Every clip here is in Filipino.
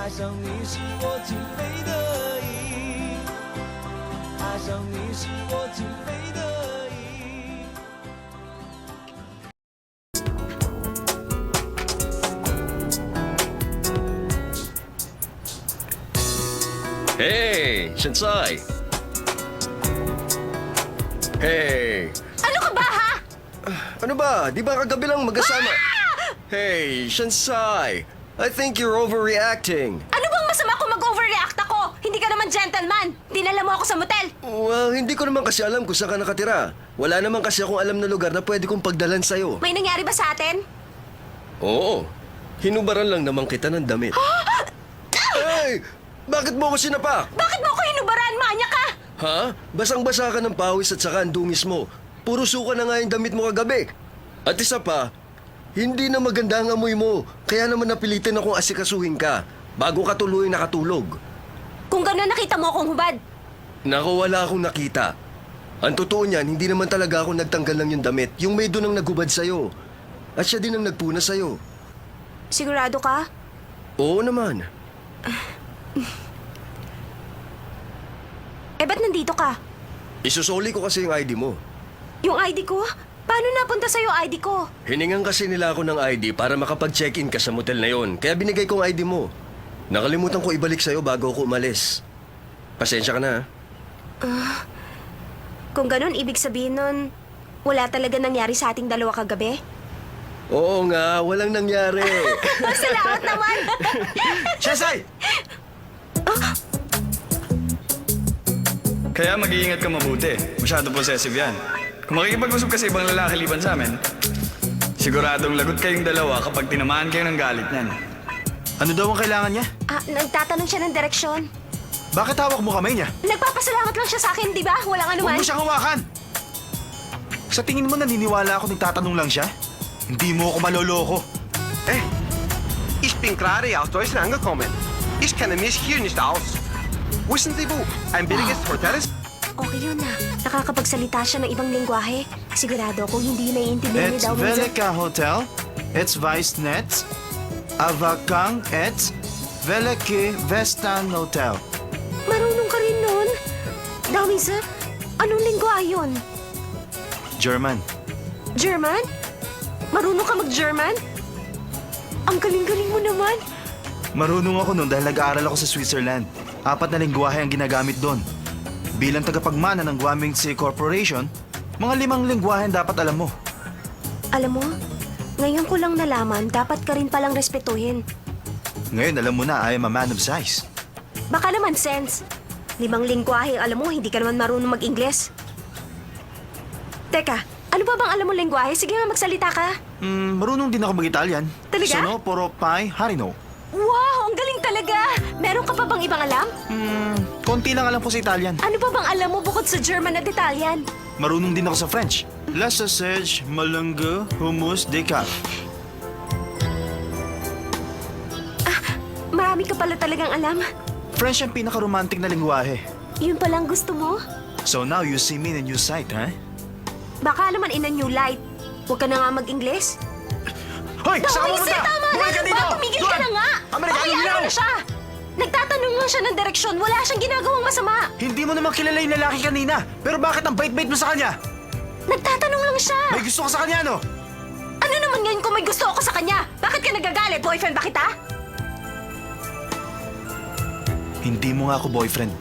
爱上你是我情非得已，爱上你是我情非得已。Hey, Shansai! Hey! Ano ka ba, ha? Ano ba? Di ba kagabi lang magkasama? Hey, Shansai! I think you're overreacting. Ano bang masama kung mag-overreact ako? Hindi ka naman gentleman. Dinala mo ako sa motel. Well, hindi ko naman kasi alam kung saan ka nakatira. Wala naman kasi akong alam na lugar na pwede kong pagdalan sa'yo. May nangyari ba sa atin? Oo. Hinubaran lang naman kita ng damit. Hey! Bakit mo ako sinapak? Bakit mo ako hinubaran? Manya ka! Ha? Basang-basa ka ng pawis at saka ang dungis mo. Puro suka na nga yung damit mo kagabi. At isa pa, hindi na maganda ang amoy mo. Kaya naman napilitin akong asikasuhin ka bago ka tuloy nakatulog. Kung gano'n nakita mo akong hubad. Naku, wala akong nakita. Ang totoo niyan, hindi naman talaga ako nagtanggal ng yung damit. Yung may doon ang naghubad sa'yo. At siya din ang nagpuna sa'yo. Sigurado ka? Oo naman. Eh, ba't nandito ka? Isusoli ko kasi yung ID mo. Yung ID ko? Paano napunta sa'yo ID ko? Hiningan kasi nila ako ng ID para makapag-check-in ka sa motel na yon. Kaya binigay ko ang ID mo. Nakalimutan ko ibalik sa'yo bago ako umalis. Pasensya ka na, ha? Kung gano'n, ibig sabihin nun, wala talaga nangyari sa ating dalawa kagabi? Oo nga, walang nangyari. Salamat naman! Shensai! Kaya mag-iingat ka mabuti. Masyado possessive yan. Kung makikipag-usap ka sa ibang lalaki liban sa amin, siguradong lagot kayong dalawa kapag tinamaan kayo ng galit niyan. Ano daw ang kailangan niya? Nagtatanong siya ng direksyon. Bakit hawak mo kamay niya? Nagpapasalamat lang siya sa akin, di ba? Walang Huwag anuman. mo siyang hawakan! Sa tingin mo naniniwala ako nagtatanong lang siya? Hindi mo ako maloloko. Ich bin gerade aus Deutschland angekommen. Ich kenne mich hier nicht aus. Wissen Sie wo? Ein billiges Hotel ist? Okay yun na. Nakakapagsalita siya ng ibang lengguwahe. Sigurado akong hindi naiintindihan It's niya daw minsan. Velika Hotel. It's Weissnet. Avakang et Velike Vestan Hotel. Marunong ka rin nun. Dawin, sir. Anong lengguwahe yun? German. German? Marunong ka mag-German? Ang galing-galing mo naman. Marunong ako nun dahil nag-aaral ako sa Switzerland. 4 na lengguwahe ang ginagamit doon. Bilang tagapagmana ng Guamingzi Corporation, mga 5 lengguwahe ang dapat alam mo. Alam mo, ngayon ko lang nalaman, dapat ka rin palang respetuhin. Ngayon alam mo na, I am a man of size. Baka naman sense. 5 lengguwahe, alam mo, hindi ka naman marunong mag-Ingles. Teka, ano ba bang alam mo lengguwahe? Sige nga, magsalita ka. Marunong din ako mag-Italyan. Talaga? Sono, poro, pai, harino. Wow, ang galing talaga! Meron ka pa bang ibang alam? Konti lang alam ko sa Italian. Ano pa bang alam mo bukod sa German at Italian? Marunong din ako sa French. La sausage, malungo, hummus, decaf. Marami ka pala talagang alam. French ang pinaka-romantic na lengguwahe. Yun palang gusto mo? So now you see me in a new sight, ha? Baka naman in a new light. Huwag ka na nga mag-Ingles. Hoy! Saan ka Dawis, pumunta? tama na! Bumalik ka Ano dito! ba? Tumigil ka Doon! na nga! Amerikano Pabayaan hilaw! mo na siya! Nagtatanong lang siya ng direksyon. Wala siyang ginagawang masama. Hindi mo naman kilala yung lalaki kanina. Pero bakit ang bait-bait mo sa kanya? Nagtatanong lang siya. May gusto ka sa kanya, no? Ano naman ngayon kung may gusto ako sa kanya? Bakit ka nagagalit? Boyfriend ba kita? Hindi mo nga ako boyfriend.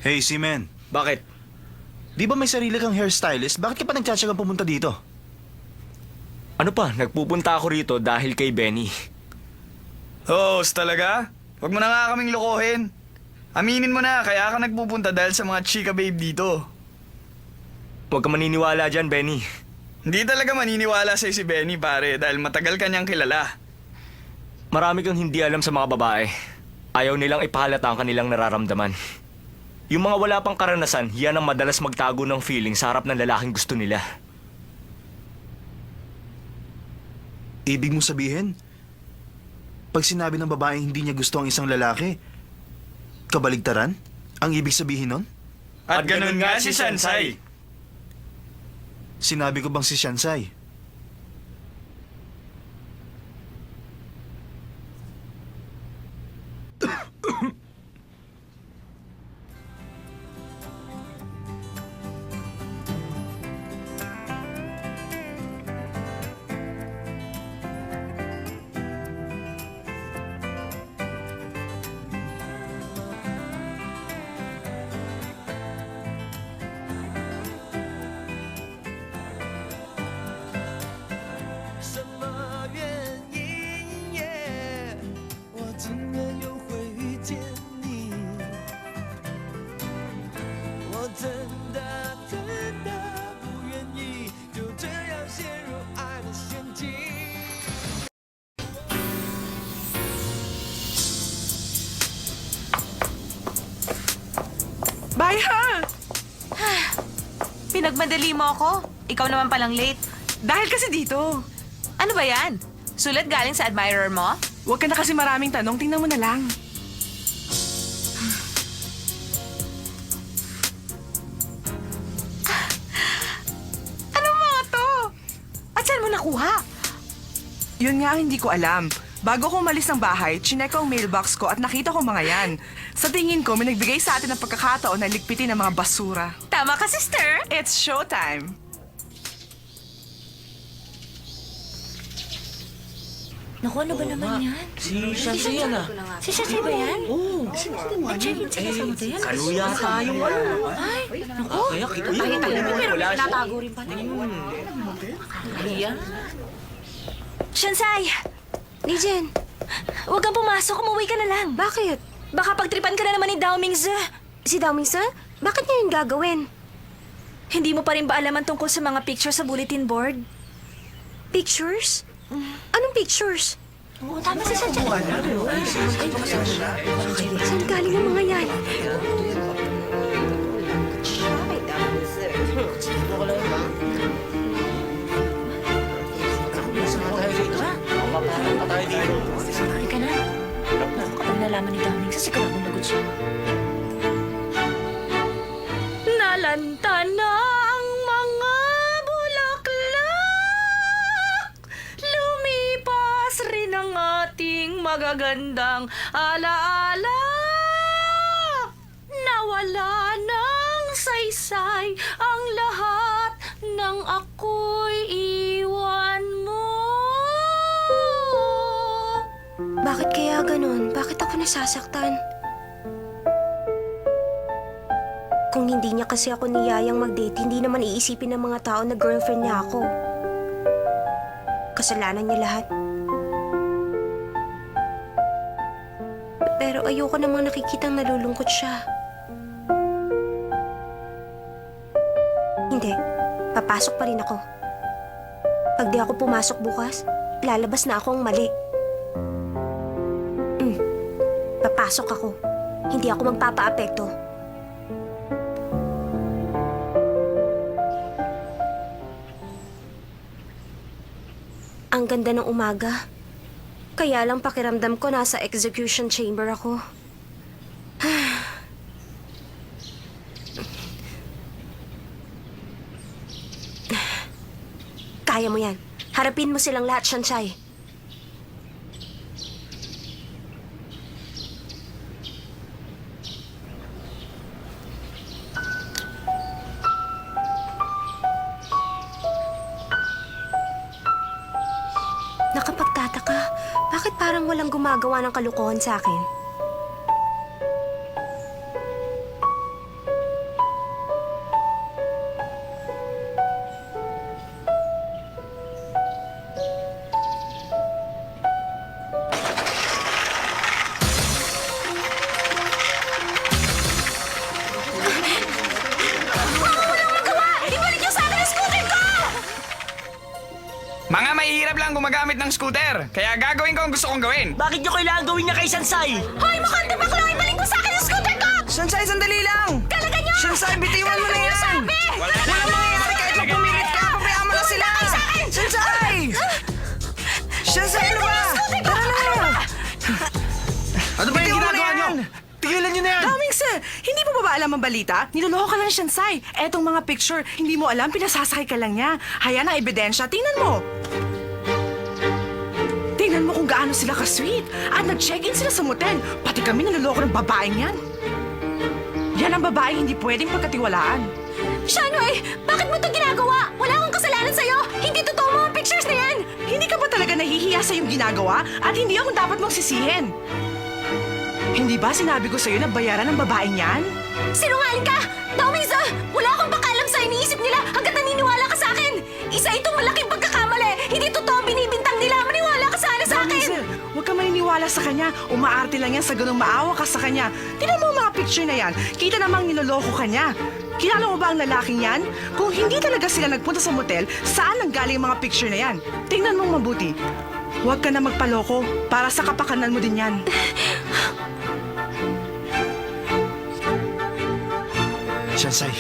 Hey, Simen. Bakit? Di ba may sarili kang hairstylist? Bakit ka pa nagtsatsagang pumunta dito? Ano pa, nagpupunta ako rito dahil kay Benny. Host talaga? Huwag mo na nga kaming lokohin. Aminin mo na, kaya ka nagpupunta dahil sa mga chika babe dito. Huwag ka maniniwala dyan, Benny. Hindi talaga maniniwala sa'yo si Benny, pare, dahil matagal ka niyang kilala. Marami kang hindi alam sa mga babae. Ayaw nilang ipahalata ang kanilang nararamdaman. Yung mga wala pang karanasan, yan ang madalas magtago ng feeling sa harap ng lalaking gusto nila. Ibig mo sabihin, pag sinabi ng babae hindi niya gusto ang isang lalaki, kabaligtaran? Ang ibig sabihin nun? At ganun nga si Shansai. Sinabi ko bang si Shansai? Bye ha! Pinagmadali mo ako. Ikaw naman palang late. Dahil kasi dito. Ano ba yan? Sulat galing sa admirer mo? Huwag ka na kasi maraming tanong, tingnan mo na lang. Ano mga to? At saan mo nakuha? Yun nga ang hindi ko alam. Bago ko umalis ng bahay, chinek ko ang mailbox ko at nakita ko mga yan. Sa tingin ko, may nagbigay sa atin ng pagkakataon na ligpitin ang mga basura. Tama ka, sister. It's showtime! Naku, ano ba naman yan? Si Shansai yan ah. Si Shansai ba yan? Oo. Nag-check-in sila sa hotel. Kaluya tayo ano. Ay, naku. Kaya kita Ay, alam mo, pero wala siya. tinatago rin pala. Shansai! Lijen, huwag kang pumasok. Umuwi ka na lang. Bakit? Baka pagtripan ka na naman ni Dao Mingze. Si Dao Mingze? Bakit niya yun gagawin? Hindi mo pa rin ba alaman tungkol sa mga pictures sa bulletin board? Pictures? Anong pictures? Oo, tama si Sancha. Saan galing ang mga yan? Sakay ka na. Kapag nalaman ni Daming, sasiguradong lagot siya. Nalanta na ang mga bulaklak. Lumipas rin ang ating magagandang alaala. Nawala ng saysay ang lahat ng ako'y iwan mo. Bakit kaya ganun? Bakit ako nasasaktan? Kung hindi niya kasi ako niyayang mag-date, hindi naman iisipin ng mga tao na girlfriend niya ako. Kasalanan niya lahat. Pero ayoko namang nakikitang nalulungkot siya. Hindi. Papasok pa rin ako. Pag di ako pumasok bukas, lalabas na akong mali. Papasok ako. Hindi ako magpapaapekto. Ang ganda ng umaga. Kaya lang pakiramdam ko nasa execution chamber ako. Kaya mo yan. Harapin mo silang lahat, Shansai. Nakapagtataka, bakit parang walang gumagawa ng kalokohan sa akin? mahihirap lang gumagamit ng scooter. Kaya gagawin ko ang gusto kong gawin. Bakit nyo kailangan gawin niya kay Sansay? Hoy, mukhang di bakla! Ibalik mo sa akin yung scooter ko! Shansai, sandali lang! Talaga nyo! Shansai, bitiwan mo na yan! Sabi! Walang mangyayari kahit magpumilit ka! Pabayaan mo na sila! Shansai! Shansai, ano ba? Tara na! Ano ba yung Bitiwan mo na ginagawa nyo? yan! Tigilan nyo na yan! Daming sir, hindi mo ba alam ang balita? Niloloko ka lang ni Shansai. Etong mga picture, hindi mo alam, pinasasakay ka lang niya. Hayaan ang ebidensya, tingnan mo. Tingnan mo kung gaano sila ka-sweet. At nag-check-in sila sa motel. Pati kami naloloko ng babaeng yan. Yan ang babaeng hindi pwedeng pagkatiwalaan. Shanoy, bakit mo ito ginagawa? Wala akong kasalanan sa'yo! Hindi totoo mga pictures na yan! Hindi ka ba talaga nahihiya sa iyong ginagawa? At hindi ako dapat mong sisihin. Hindi ba sinabi ko sa'yo na bayaran ng babaeng yan? Sinungaling ka! Dawmiza! Wala akong pakalam sa iniisip nila hanggat naniniwala ka sa akin! Isa itong malaking pagkakamali! Hindi totoo binibintang nila! Maniwala ka sana sa akin! Sir, huwag ka maniniwala sa kanya. Umaarte lang yan sa ganung maawa ka sa kanya. Tingnan mo ang mga picture na yan. Kita namang niloloko ka niya. Kilala mo ba ang lalaking yan? Kung hindi talaga sila nagpunta sa motel, saan nanggaling ang mga picture na yan? Tingnan mong mabuti. Huwag ka na magpaloko para sa kapakanan mo din yan. Shansai,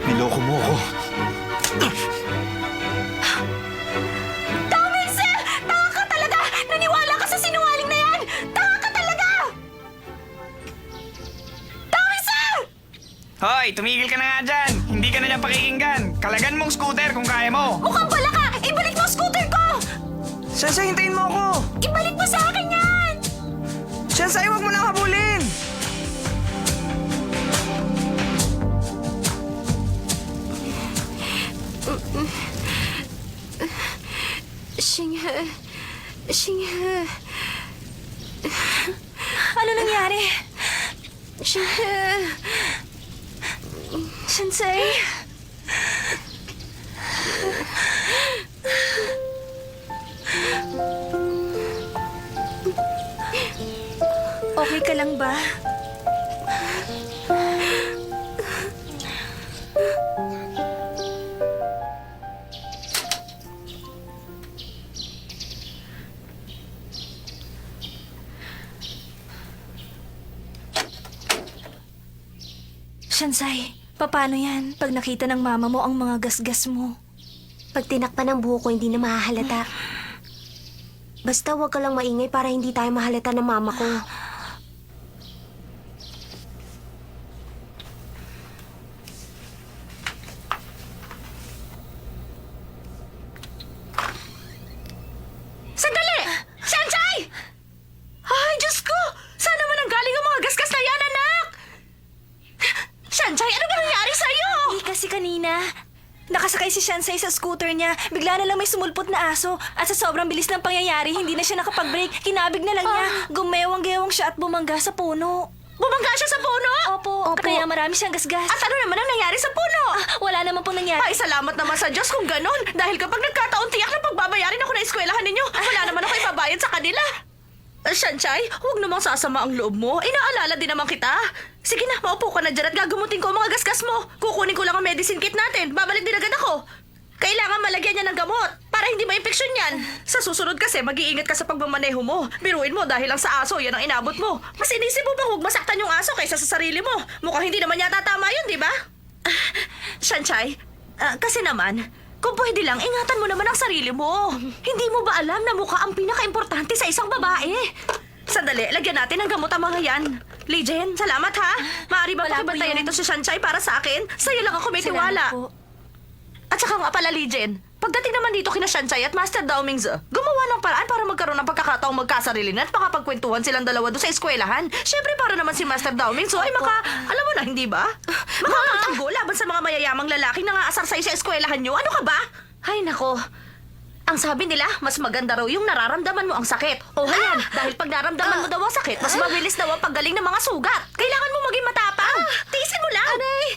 niloko mo ako. Dawmiza! Tanga ka talaga! Naniwala ka sa sinungaling na yan! Tanga ka talaga! Dawmiza! Hoy, tumigil ka na nga dyan. Hindi ka na niya pakikinggan. Kalagan mong scooter kung kaya mo. Mukhang bala ka! Ibalik mo ang scooter ko! Shansai, hintayin mo ako! Ibalik mo sa akin yan! Shansai, huwag mo nang habulin! Xinghe. Ano nangyari? Xinghe. Sensei. Okay ka lang ba? Shansai, paano yan pag nakita ng mama mo ang mga gasgas mo? Pag tinakpan ng buho ko, hindi na mahahalata. Basta huwag ka lang maingay para hindi tayo mahalata ng mama ko. Sandali! Shansai! Ay, Diyos ko! Saan naman ang galing ang mga gasgas na yan, anak? Shansai, ano ba nangyari sa'yo? Hindi kasi kanina. Nakasakay si Shansai sa scooter niya. Bigla na lang may sumulpot na aso. At sa sobrang bilis ng pangyayari, hindi na siya nakapag-brake. Kinabig na lang niya. Gumewang-gewang siya at bumangga sa puno. Bumangga siya sa puno? Opo. Kaya marami siyang gasgas. At ano naman ang nangyari sa puno? Wala naman pong nangyari. Ay, salamat naman sa Diyos kung ganon. Dahil kapag nagkataon tiyak na pagbabayarin ako na eskwelahan ninyo, wala naman ako ibabayad sa kanila. Shansai, huwag namang sasama ang loob mo. Inaalala din naman kita. Sige na, maupo ka na dyan at gagamutin ko ang mga gasgas mo. Kukunin ko lang ang medicine kit natin. Babalik din agad ako. Kailangan malagyan niya ng gamot para hindi ma-infeksyon yan. Sa susunod kasi, mag-iingat ka sa pagmamaneho mo. Biruin mo dahil lang sa aso, yan ang inabot mo. Mas inisip mo ba huwag masaktan yung aso kaysa sa sarili mo? Mukhang hindi naman yata tama yun, di ba? Shansai, kasi naman, kung pwede lang, ingatan mo naman ang sarili mo. Hindi mo ba alam na mukha ang pinaka-importante sa isang babae? Sandali, lagyan natin ng gamot ang mga yan. Lijen, salamat ha. Maaari ba Wala po pakibantayan yan. ito si Shansai para sa akin? Sa'yo lang ako may tiwala. Salamat po. At saka nga pala, Lijen, pagdating naman dito kina Shansai at Master Daomingze, gumawa ng paraan para magkaroon ng pagkakataong magkasarili na at makapagkwentuhan silang dalawa doon sa eskwelahan. Siyempre, para naman si Master Daomingze ay alam mo na, hindi ba? Makakapagtanggol laban sa mga mayayamang lalaking nangaasar sa'yo sa eskwelahan nyo. Ano ka ba? Ay, nako. Ang sabi nila, mas maganda raw yung nararamdaman mo ang sakit. O hayan, dahil pag naramdaman mo daw ang sakit, mas mabilis daw ang paggaling ng mga sugat. Kailangan mo maging matapang. Tiisin mo lang. Aray!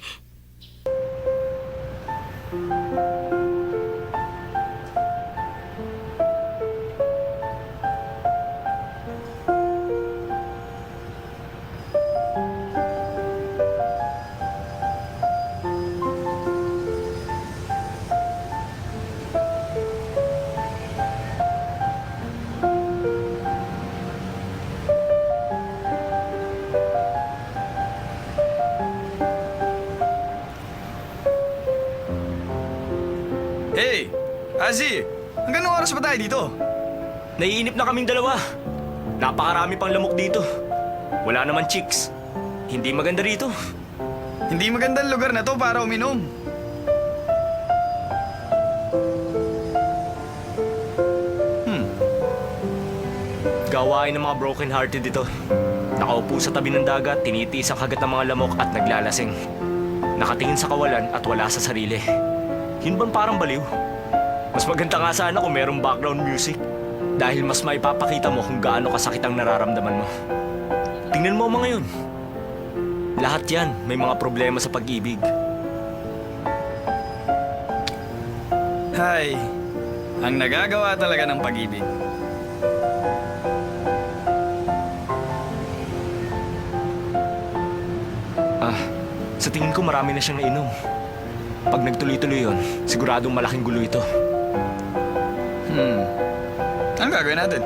Ozzy, hanggang anong oras ba tayo dito? Naiinip na kaming dalawa. Napakarami pang lamok dito. Wala naman chicks. Hindi maganda rito. Hindi magandang lugar na to para uminom. Gawain ng mga broken-hearted dito. Nakaupo sa tabi ng dagat, tinitiis ang kagat ng mga lamok at naglalasing. Nakatingin sa kawalan at wala sa sarili. Yun bang parang baliw? Mas maganda nga sana kung merong background music. Dahil mas maipapakita mo kung gaano kasakit ang nararamdaman mo. Tingnan mo ang mga yun. Lahat yan may mga problema sa pag-ibig. Hay, ang nagagawa talaga ng pag-ibig. Sa tingin ko marami na siyang nainom. Pag nagtuloy-tuloy yun, siguradong malaking gulo ito. Anong gagawin natin?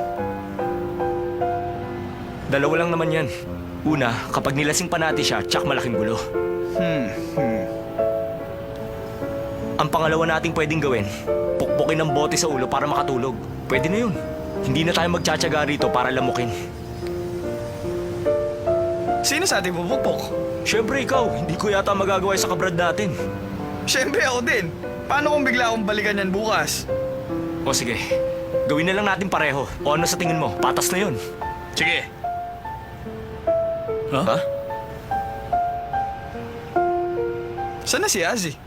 Dalawa lang naman yan. Una, kapag nilasing pa natin siya, tsak malaking gulo. Ang pangalawa nating pwedeng gawin, pukpukin ng bote sa ulo para makatulog. Pwede na yun. Hindi na tayo magtsatsaga rito para lamukin. Sino sa ating pupukpok? Siyempre ikaw, hindi ko yata magagawa sa kabrad natin. Siyempre ako din. Paano kung bigla akong balikan yan bukas? O sige, gawin na lang natin pareho. O ano sa tingin mo? Patas na yun. Sige. Ha? Saan na si Ozzy?